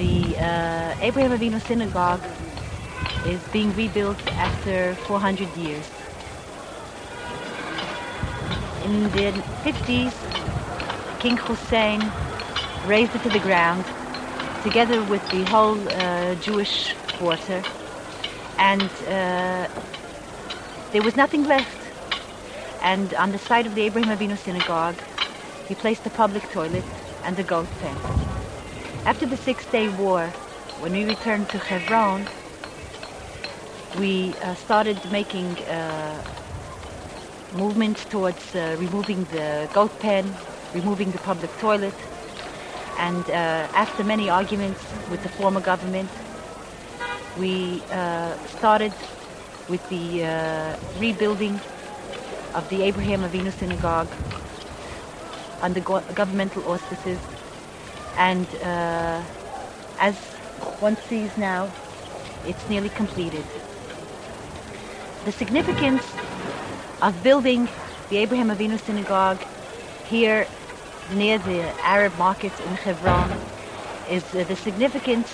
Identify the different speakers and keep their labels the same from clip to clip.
Speaker 1: The Abraham Avinu Synagogue is being rebuilt after 400 years. In the 50s, King Hussein razed it to the ground together with the whole Jewish quarter, and there was nothing left. And on the site of the Abraham Avinu Synagogue, he placed a public toilet and a goat pen. After the Six-Day War, when we returned to Hebron, we started making movements towards removing the goat pen, removing the public toilet, and after many arguments with the former government, we started with the rebuilding of the Abraham Avinu Synagogue under governmental auspices. And as one sees now, it's nearly completed. The significance of building the Abraham Avinu Synagogue here near the Arab market in Hebron is the significance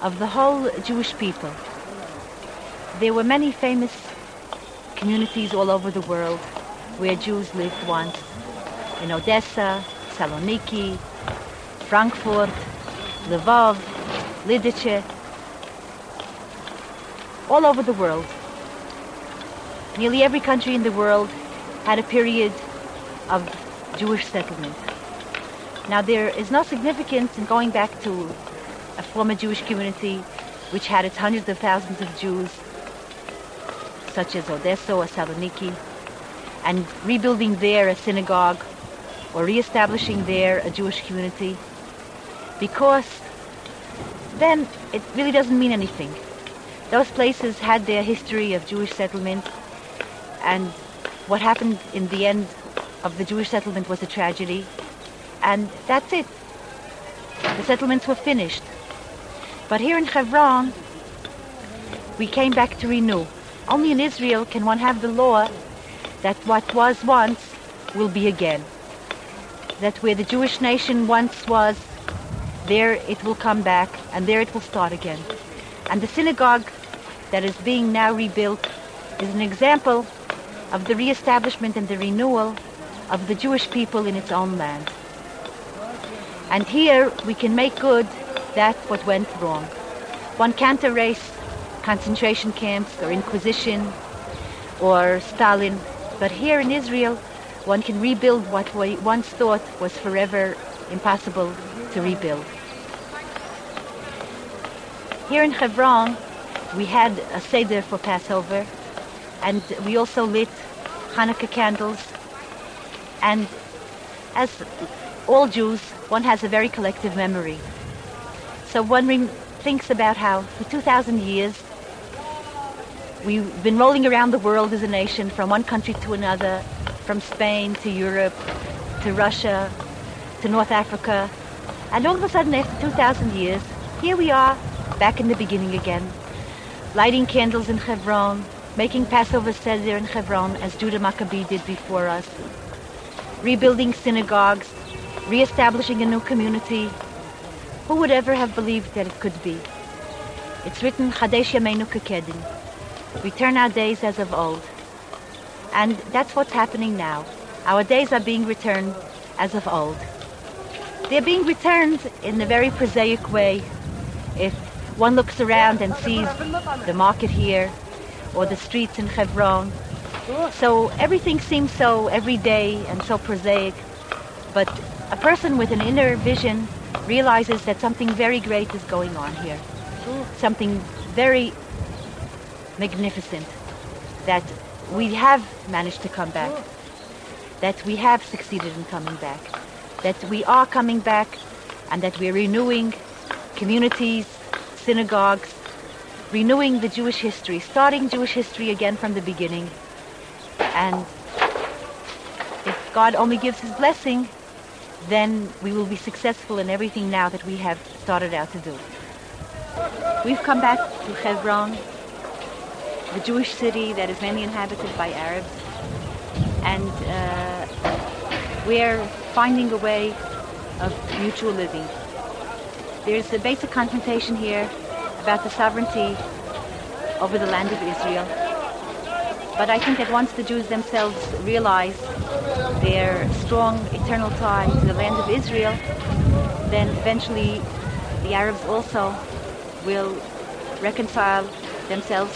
Speaker 1: of the whole Jewish people. There were many famous communities all over the world where Jews lived once, in Odessa, Saloniki, Frankfurt, Lvov, Levenger, all over the world. Nearly every country in the world had a period of Jewish settlement. Now there is no significance in going back to a former Jewish community which had its hundreds of thousands of Jews, such as Odessa or Saloniki, and rebuilding there a synagogue or reestablishing there a Jewish community, because then it really doesn't mean anything. Those places had their history of Jewish settlement, and what happened in the end of the Jewish settlement was a tragedy, and that's it. The settlements were finished. But here in Hebron, we came back to renew. Only in Israel can one have the law that what was once will be again. That where the Jewish nation once was, there it will come back, and there it will start again. And the synagogue that is being now rebuilt is an example of the reestablishment and the renewal of the Jewish people in its own land. And here we can make good that what went wrong. One can't erase concentration camps or Inquisition or Stalin, but here in Israel one can rebuild what we once thought was forever impossible to rebuild. Here in Hebron we had a Seder for Passover, and we also lit Hanukkah candles, and as all Jews, one has a very collective memory. So one thinks about how for 2,000 years we've been rolling around the world as a nation, from one country to another, from Spain to Europe to Russia to North Africa, and all of a sudden after 2,000 years, here we are back in the beginning again, lighting candles in Hebron, making Passover Seder in Hebron as Judah Maccabee did before us, rebuilding synagogues, re-establishing a new community. Who would ever have believed that it could be? It's written, Chadesh Yameinu Kekedim. Return our days as of old. And that's what's happening now. Our days are being returned as of old. They're being returned in a very prosaic way. If one looks around and sees the market here, or the streets in Hebron, so everything seems so everyday and so prosaic, but a person with an inner vision realizes that something very great is going on here. Something very magnificent, that we have managed to come back, that we have succeeded in coming back, that we are coming back, and that we're renewing communities, synagogues, renewing the Jewish history, starting Jewish history again from the beginning. And if God only gives his blessing, then we will be successful in everything now that we have started out to do. We've come back to Hebron, the Jewish city that is mainly inhabited by Arabs, and we're finding a way of mutual living. There's a basic confrontation here about the sovereignty over the land of Israel. But I think that once the Jews themselves realize their strong eternal tie to the land of Israel, then eventually the Arabs also will reconcile themselves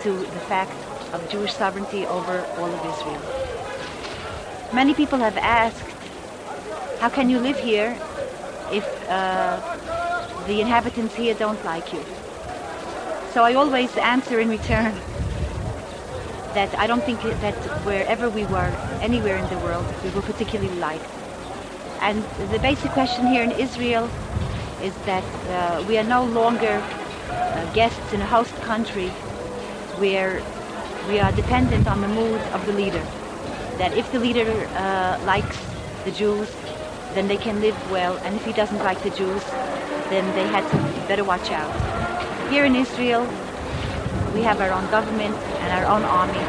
Speaker 1: to the fact of Jewish sovereignty over all of Israel. Many people have asked, how can you live here if the inhabitants here don't like you? So I always answer in return that I don't think that wherever we were, anywhere in the world, we were particularly liked. And the basic question here in Israel is that we are no longer guests in a host country where we are dependent on the mood of the leader. That if the leader likes the Jews, then they can live well, and if he doesn't like the Jews, then they had to better watch out. Here in Israel, we have our own government and our own army,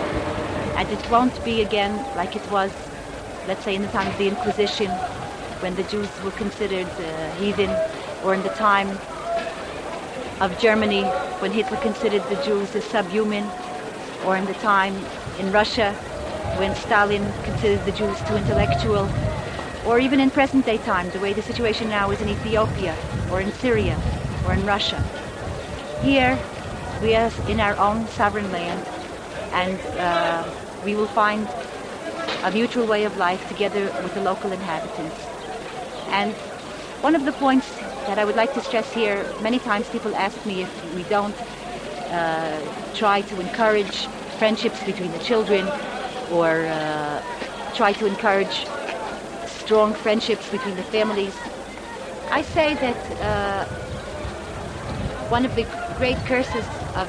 Speaker 1: and it won't be again like it was, let's say, in the time of the Inquisition, when the Jews were considered heathen, or in the time of Germany, when Hitler considered the Jews as subhuman, or in the time in Russia, when Stalin considered the Jews too intellectual, or even in present-day time, the way the situation now is in Ethiopia, or in Syria, or in Russia. Here, we are in our own sovereign land, and we will find a mutual way of life together with the local inhabitants. And one of the points that I would like to stress here, many times people ask me if we don't try to encourage friendships between the children, or try to encourage strong friendships between the families. I say that one of the great curses of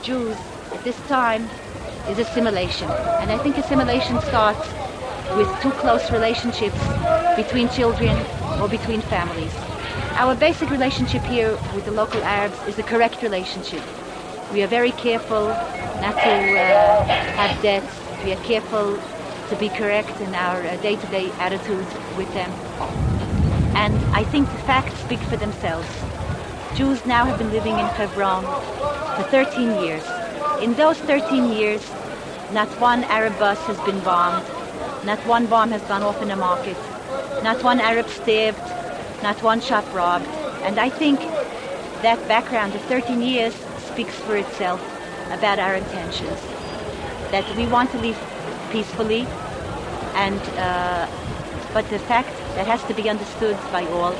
Speaker 1: Jews at this time is assimilation. And I think assimilation starts with too close relationships between children or between families. Our basic relationship here with the local Arabs is a correct relationship. We are very careful not to have debts. We are careful to be correct in our day-to-day attitude with them. And I think the facts speak for themselves. Jews now have been living in Hebron for 13 years. In those 13 years, not one Arab bus has been bombed, not one bomb has gone off in a market, not one Arab stabbed, not one shop robbed. And I think that background of 13 years speaks for itself about our intentions, that we want to live peacefully, and but the fact that has to be understood by all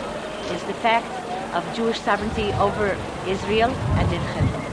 Speaker 1: is the fact of Jewish sovereignty over Israel and in Hebron.